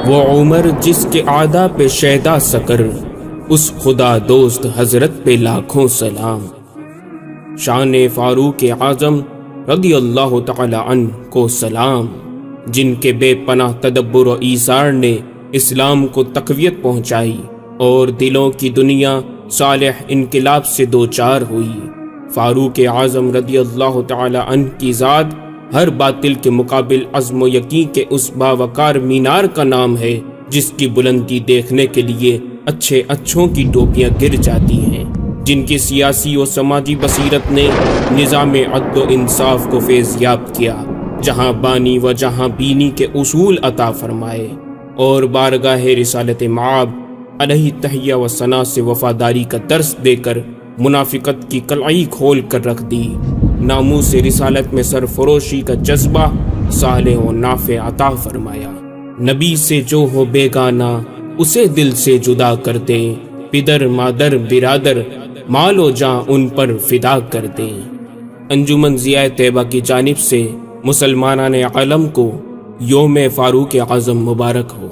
وہ عمر جس کے عادا پہ شیدا سکر، اس خدا دوست حضرت پہ لاکھوں سلام۔ شان فاروق اعظم رضی اللہ تعالی عنہ کو سلام، جن کے بے پناہ تدبر و ایثار نے اسلام کو تقویت پہنچائی اور دلوں کی دنیا صالح انقلاب سے دوچار ہوئی۔ فاروق اعظم رضی اللہ تعالی عنہ کی ذات ہر باطل کے مقابل عزم و یقین کے اس باوقار مینار کا نام ہے جس کی بلندی دیکھنے کے لیے اچھے اچھوں کی ٹوپیاں گر جاتی ہیں، جن کی سیاسی و سماجی بصیرت نے نظام عدل و انصاف کو فیضیاب کیا، جہاں بانی و جہاں بینی کے اصول عطا فرمائے، اور بارگاہ رسالت مآب علیہ تحیہ و ثنا سے وفاداری کا درس دے کر منافقت کی قلعی کھول کر رکھ دی۔ ناموس رسالت میں سرفروشی کا جذبہ صالح و نافع عطا فرمایا۔ نبی سے جو ہو بیگانہ اسے دل سے جدا کر دیں، پدر مادر برادر مال و جاں ان پر فدا کر دیں۔ انجمن ضیاء طیبہ کی جانب سے مسلمانان عالم کو یوم فاروق اعظم مبارک ہو۔